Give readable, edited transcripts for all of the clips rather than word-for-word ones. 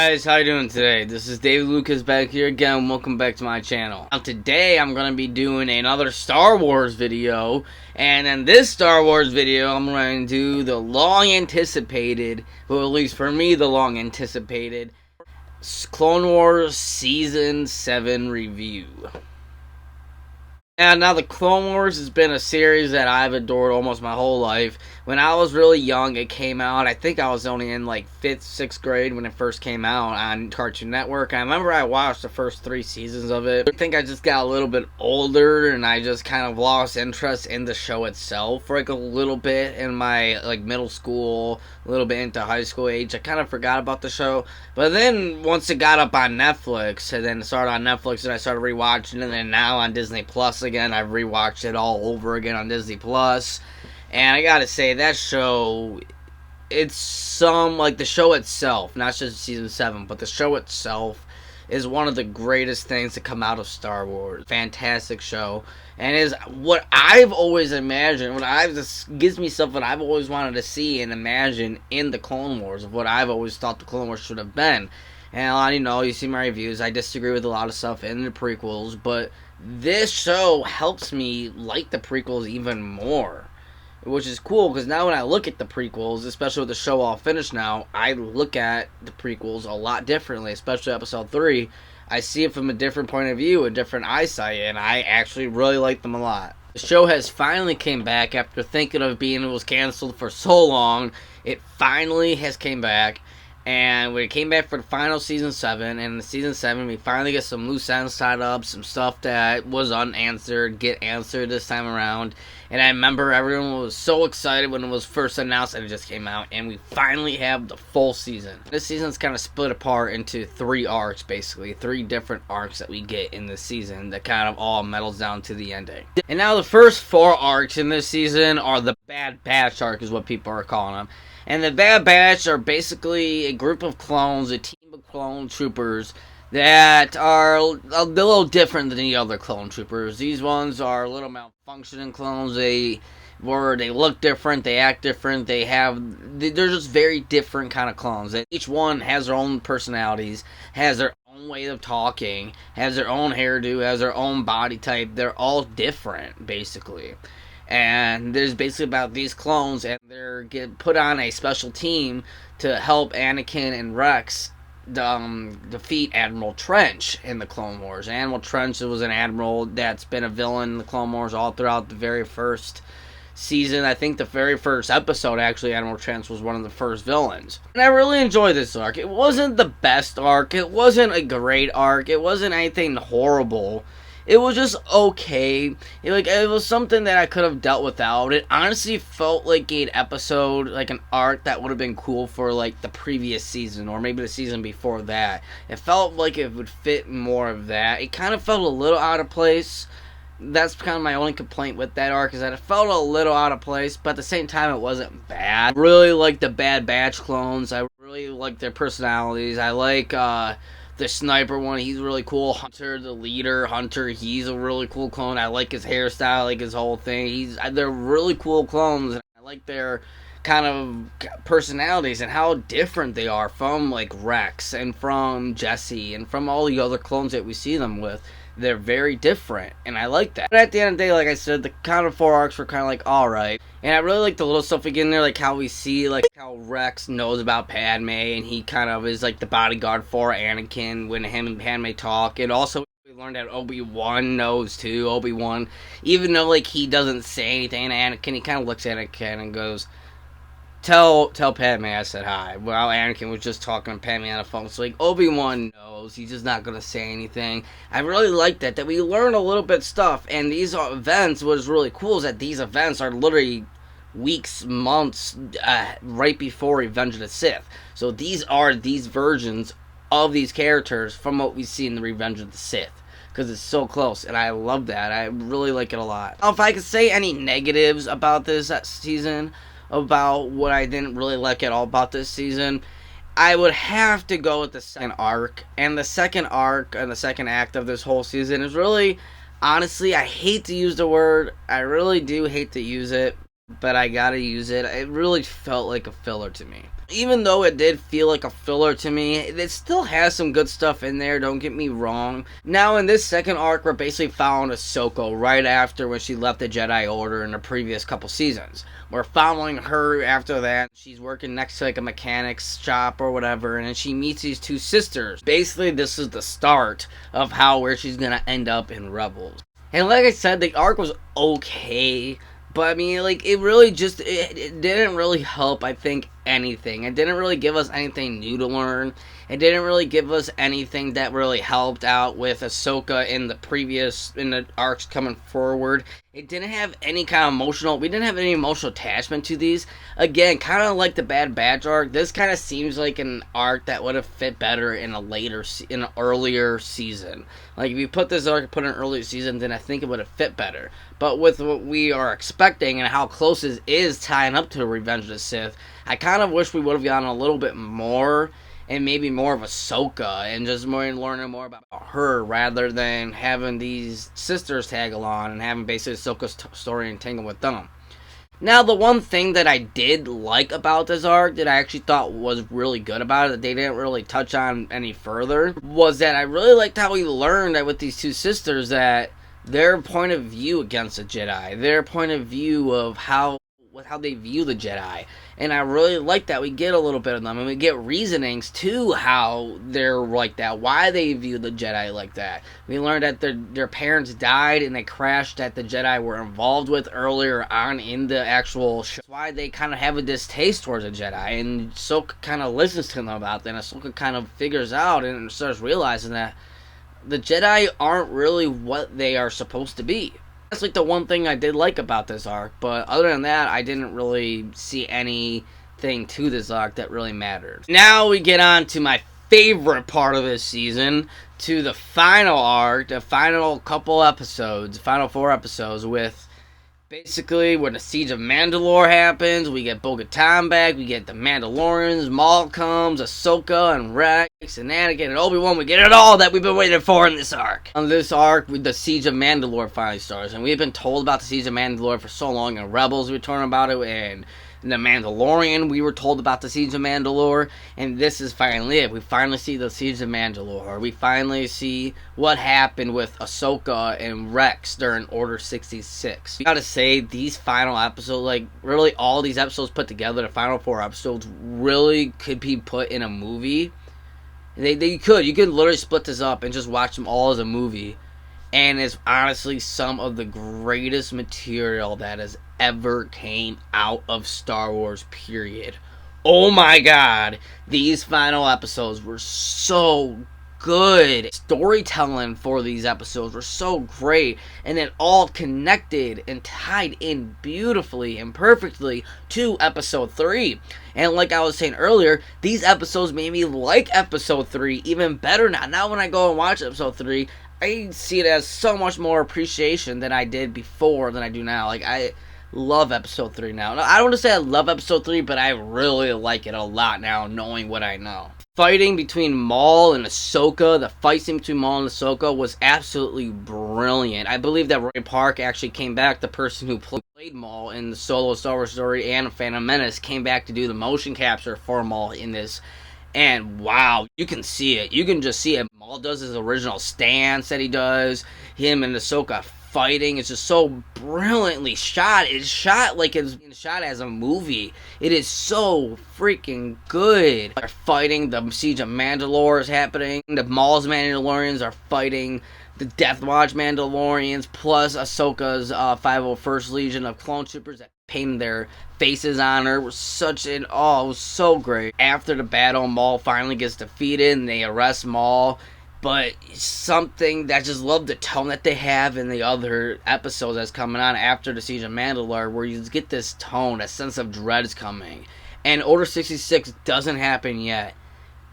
Guys, how you doing today? This is David Lucas back here again. Welcome back to my channel. Now today I'm going to be doing another Star Wars video, and in this Star Wars video I'm going to do the long anticipated, well at least for me the long anticipated, Clone Wars Season 7 review. And now the Clone Wars has been a series that I've adored almost my whole life. When I was really young, it came out. I think I was only in like 5th, 6th grade when it first came out on Cartoon Network. I remember I watched the first 3 seasons of it. I think I just got a little bit older and I just kind of lost interest in the show itself for like a little bit in my like middle school, a little bit into high school age. I kind of forgot about the show. But then once it got up on Netflix, and then it started on Netflix and I started rewatching it, and then now on Disney Plus again, I've rewatched it all over again on Disney Plus. And I gotta say, that show, it's like the show itself, not just season 7, but the show itself is one of the greatest things to come out of Star Wars. Fantastic show, and is what I've always imagined. This gives me something I've always wanted to see and imagine in the Clone Wars, of what I've always thought the Clone Wars should have been. And a lot of you know, you see my reviews, I disagree with a lot of stuff in the prequels, but this show helps me like the prequels even more. Which is cool, because now when I look at the prequels, especially with the show all finished now, I look at the prequels a lot differently, especially Episode 3. I see it from a different point of view, a different eyesight, and I actually really like them a lot. The show has finally came back after thinking of being it was canceled for so long. It finally has came back. And when it came back for the final Season 7, and in Season 7 we finally get some loose ends tied up, some stuff that was unanswered, get answered this time around. And I remember everyone was so excited when it was first announced and it just came out, and we finally have the full season. This season's kind of split apart into 3 arcs, basically. 3 different arcs that we get in this season that kind of all metals down to the ending. And now the first 4 arcs in this season are the Bad Batch arc, is what people are calling them. And the Bad Batch are basically a group of clones, a team of clone troopers that are a little different than the other clone troopers. These ones are a little malfunctioning clones. They look different, they act different, they're just very different kind of clones. Each one has their own personalities, has their own way of talking, has their own hairdo, has their own body type. They're all different, basically. And there's basically about these clones, and they're get put on a special team to help Anakin and Rex defeat Admiral Trench in the Clone Wars. Admiral Trench was an admiral that's been a villain in the Clone Wars all throughout the very first season. I think the very first episode, actually, Admiral Trench was one of the first villains. And I really enjoyed this arc. It wasn't the best arc. It wasn't a great arc. It wasn't anything horrible. It was just okay. It was something that I could have dealt without. It honestly felt like an episode, like an arc that would have been cool for like the previous season or maybe the season before that. It felt like it would fit more of that. It kind of felt a little out of place. That's kind of my only complaint with that arc, is that it felt a little out of place, but at the same time it wasn't bad. I really like the Bad Batch clones. I really like their personalities. I like the sniper one, he's really cool. Hunter, the leader, Hunter, he's a really cool clone. I like his hairstyle, I like his whole thing. They're really cool clones, and I like their kind of personalities and how different they are from like Rex and from Jesse and from all the other clones that we see them with. They're very different, and I like that. But at the end of the day, like I said, the kind of 4 arcs were kind of like alright. And I really like the little stuff we get in there, like how we see, like how Rex knows about Padme, and he kind of is like the bodyguard for Anakin when him and Padme talk. And also we learned that Obi-Wan knows too. Obi-Wan, even though like he doesn't say anything to Anakin, he kind of looks at Anakin and goes, Tell Padme I said hi. While Anakin was just talking to Padme on the phone. So, like, Obi-Wan knows. He's just not going to say anything. I really like that we learn a little bit stuff. And these events, what is really cool is that these events are literally weeks, months, right before Revenge of the Sith. So, these are these versions of these characters from what we see in the Revenge of the Sith. Because it's so close. And I love that. I really like it a lot. Now, if I could say any negatives about this season, about what I didn't really like at all about this season, I would have to go with the second arc. And the second arc and the second act of this whole season is really, honestly, I hate to use the word, I really do hate to use it, but I gotta use it. It really felt like a filler to me. Even though it did feel like a filler to me, it still has some good stuff in there, don't get me wrong. Now, in this second arc, we're basically following Ahsoka right after when she left the Jedi Order in the previous couple seasons. We're following her after that. She's working next to like a mechanic's shop or whatever, and then she meets these two sisters. Basically, this is the start of where she's gonna end up in Rebels. And like I said, the arc was okay. But I mean, like, it really just, it didn't really help, I think, anything. It didn't really give us anything new to learn. It didn't really give us anything that really helped out with Ahsoka in the arcs coming forward. It didn't have any kind of we didn't have any emotional attachment to these. Again, kind of like the Bad Batch arc, this kind of seems like an arc that would have fit better in an earlier season. Like, if you put this arc in an earlier season, then I think it would have fit better. But with what we are expecting and how close it is tying up to Revenge of the Sith, I kind of wish we would have gotten a little bit more, and maybe more of Ahsoka, and just learning more about her, rather than having these sisters tag along and having basically Ahsoka's story entangled with them. Now, the one thing that I did like about this arc, that I actually thought was really good about it, that they didn't really touch on any further, was that I really liked how we learned that with these two sisters, that their point of view against the Jedi, their point of view of how they view the Jedi, and I really like that we get a little bit of them, and we get reasonings to how they're like that, why they view the Jedi like that. We learned that their parents died in a crash that the Jedi were involved with earlier on in the actual show. That's why they kind of have a distaste towards the Jedi, and Sokka kind of listens to them about that, and Sokka kind of figures out and starts realizing that the Jedi aren't really what they are supposed to be. That's like the one thing I did like about this arc, but other than that, I didn't really see anything to this arc that really mattered. Now we get on to my favorite part of this season, to the final arc, the final couple episodes, the final 4 episodes, with basically when the Siege of Mandalore happens, we get Bo-Katan back, we get the Mandalorians, Maul comes, Ahsoka and Rex and Anakin and Obi-Wan. We get it all that we've been waiting for in this arc. On this arc, the Siege of Mandalore finally starts, and we've been told about the Siege of Mandalore for so long. In Rebels, we talked about it, and in The Mandalorian, we were told about the Siege of Mandalore, and this is finally it. We finally see the Siege of Mandalore. We finally see what happened with Ahsoka and Rex during Order 66. I gotta say, these final episodes, like, really all these episodes put together, the final 4 episodes, really could be put in a movie. You could literally split this up and just watch them all as a movie. And it's honestly some of the greatest material that has ever came out of Star Wars, period. Oh my god, these final episodes were so good. Storytelling for these episodes were so great, and it all connected and tied in beautifully and perfectly to episode 3. And like I was saying earlier, these episodes made me like episode 3 even better now. Now when I go and watch episode 3, I see it as so much more appreciation than I did before than I do now. Like, I love episode 3 now. I don't want to say I love episode 3, but I really like it a lot now, knowing what I know. Fighting between Maul and Ahsoka, the fight scene between Maul and Ahsoka was absolutely brilliant. I believe that Ray Park actually came back, the person who played Maul in the Solo Star Wars story and Phantom Menace, came back to do the motion capture for Maul in this. And wow, you can see it. You can just see it. Maul does his original stance that he does. Him and Ahsoka fighting. It's just so brilliantly shot. It's shot like it's being shot as a movie. It is so freaking good. They're fighting. The Siege of Mandalore is happening. The Maul's Mandalorians are fighting the Death Watch Mandalorians, plus Ahsoka's 501st Legion of Clone Troopers that painted their faces on her. It was it was so great. After the battle, Maul finally gets defeated and they arrest Maul. But something that I just love the tone that they have in the other episodes that's coming on after the Siege of Mandalore, where you just get this tone, a sense of dread is coming. And Order 66 doesn't happen yet,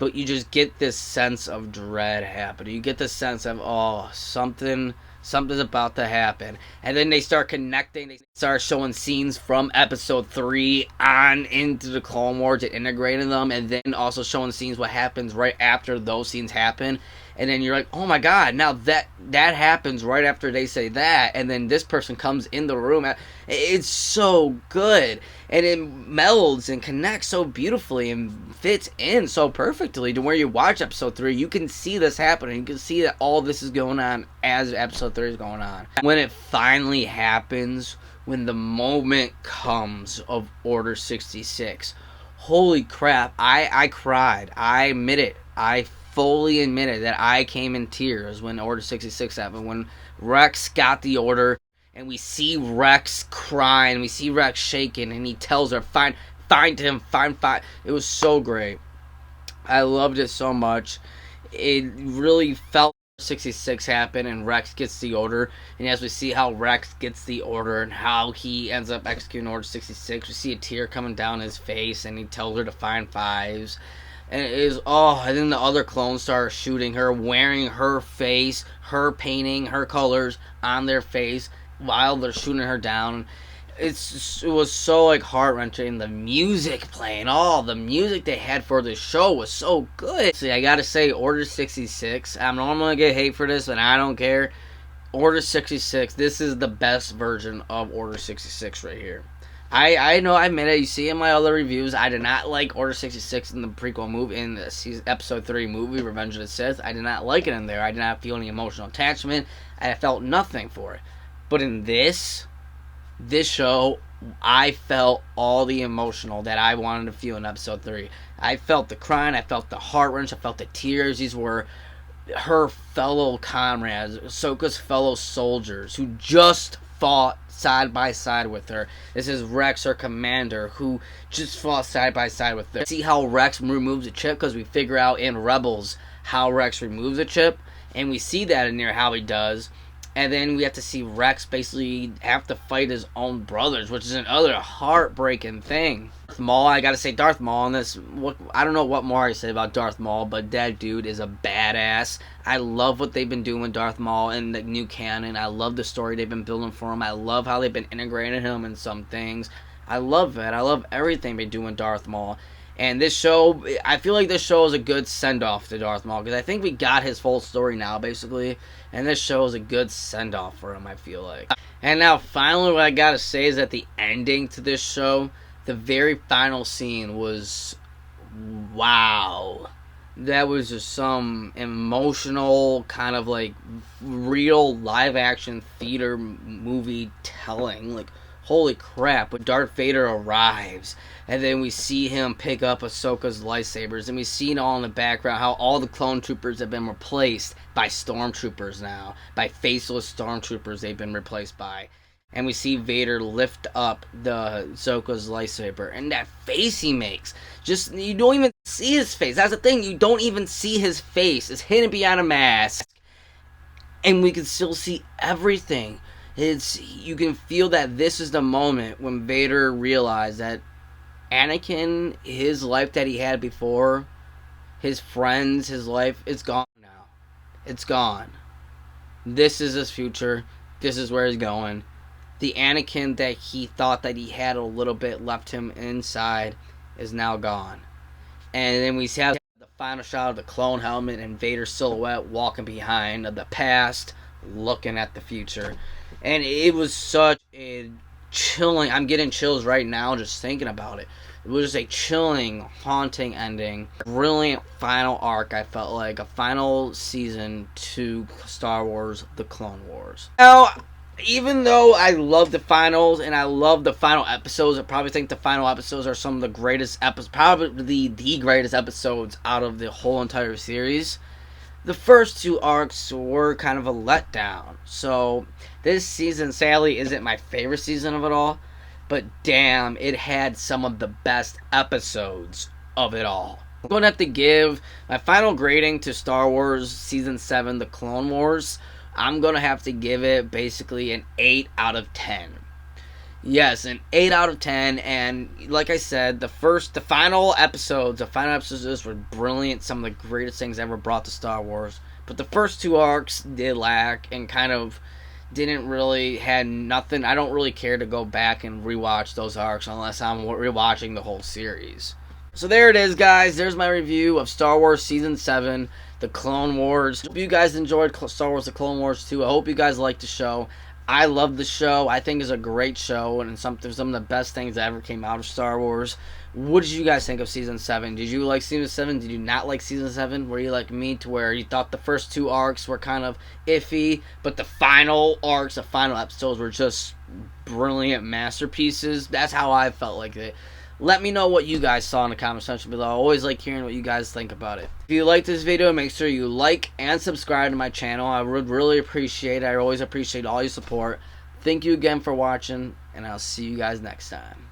but you just get this sense of dread happening. You get this sense of, oh, something's about to happen. And then they start connecting. They start showing scenes from episode 3 on into the Clone Wars and integrating them. And then also showing scenes what happens right after those scenes happen. and then you're like, oh my god, now that happens right after they say that, and then this person comes in the room. It's so good, and it melds and connects so beautifully and fits in so perfectly to where you watch episode 3, you can see this happening. You can see that all this is going on as episode 3 is going on. When it finally happens, when the moment comes of Order 66, holy crap, I cried. I admit it. I fully admitted that I came in tears when Order 66 happened. When Rex got the order, and we see Rex crying, we see Rex shaking, and he tells her, find him. It was so great. I loved it so much. It really felt 66 happen, and Rex gets the order, and as we see how Rex gets the order and how he ends up executing Order 66, we see a tear coming down his face, and he tells her to find fives. And it is, and then the other clones start shooting her, wearing her face, her painting, her colors on their face while they're shooting her down. It was so like heart-wrenching. The music playing, the music they had for this show was so good. See, I gotta say, Order 66, I'm normally gonna get hate for this, and I don't care. Order 66, this is the best version of Order 66 right here. I know, I admit it. You see in my other reviews, I did not like Order 66 in the prequel movie, in the episode 3 movie, Revenge of the Sith. I did not like it in there. I did not feel any emotional attachment. I felt nothing for it. But in this show, I felt all the emotional that I wanted to feel in episode 3. I felt the crying, I felt the heart wrench, I felt the tears. These were her fellow comrades, Sokka's fellow soldiers, who just fought side by side with her. This is Rex, her commander, who just fought side by side with her. See how Rex removes the chip, because we figure out in Rebels how Rex removes the chip, and we see that in there how he does. And then we have to see Rex basically have to fight his own brothers, which is another heartbreaking thing. Darth Maul, I gotta say, Darth Maul in this, I don't know what more I say about Darth Maul, but that dude is a badass. I love what they've been doing with Darth Maul in the new canon. I love the story they've been building for him. I love how they've been integrating him in some things. I love it. I love everything they do with Darth Maul. And this show, I feel like this show is a good send-off to Darth Maul, because I think we got his full story now, basically. And this show is a good send-off for him, I feel like. And now, finally, what I gotta say is that the ending to this show, the very final scene was, wow. That was just some emotional, kind of like, real live-action theater movie telling, like, holy crap, when Darth Vader arrives, and then we see him pick up Ahsoka's lightsabers, and we see it all in the background, how all the clone troopers have been replaced by stormtroopers now, by faceless stormtroopers they've been replaced by. And we see Vader lift up the Ahsoka's lightsaber, and that face he makes, just, you don't even see his face. That's the thing, you don't even see his face. It's hidden behind a mask, and we can still see everything. You can feel that this is the moment when Vader realized that Anakin, his life that he had before, his friends, his life, it's gone now. It's gone. This is his future. This is where he's going. The Anakin that he thought that he had a little bit left him inside is now gone. And then we have the final shot of the clone helmet and Vader's silhouette walking behind of the past, looking at the future. And it was such a chilling, I'm getting chills right now just thinking about it. It was just a chilling, haunting ending. Brilliant final arc, I felt like. A final season to Star Wars, The Clone Wars. Now, even though I love the finals and I love the final episodes, I probably think the final episodes are some of the greatest episodes, probably the greatest episodes out of the whole entire series. The first 2 arcs were kind of a letdown. So, this season, sadly, isn't my favorite season of it all. But damn, it had some of the best episodes of it all. I'm going to have to give my final grading to Star Wars Season 7, The Clone Wars. I'm going to have to give it basically an 8 out of 10. Yes, an 8 out of 10, and like I said, the final episodes of this were brilliant, some of the greatest things ever brought to Star Wars, but the first 2 arcs did lack, and kind of didn't really, had nothing. I don't really care to go back and rewatch those arcs unless I'm rewatching the whole series. So there it is, guys. There's my review of Star Wars Season 7, The Clone Wars. Hope you guys enjoyed Star Wars The Clone Wars too. I hope you guys liked the show. I love the show. I think it's a great show and some of the best things that ever came out of Star Wars. What did you guys think of Season 7? Did you like Season 7? Did you not like Season 7? Were you like me to where you thought the first 2 arcs were kind of iffy, but the final arcs, the final episodes were just brilliant masterpieces? That's how I felt like it. Let me know what you guys saw in the comment section below. I always like hearing what you guys think about it. If you like this video, make sure you like and subscribe to my channel. I would really appreciate it. I always appreciate all your support. Thank you again for watching, and I'll see you guys next time.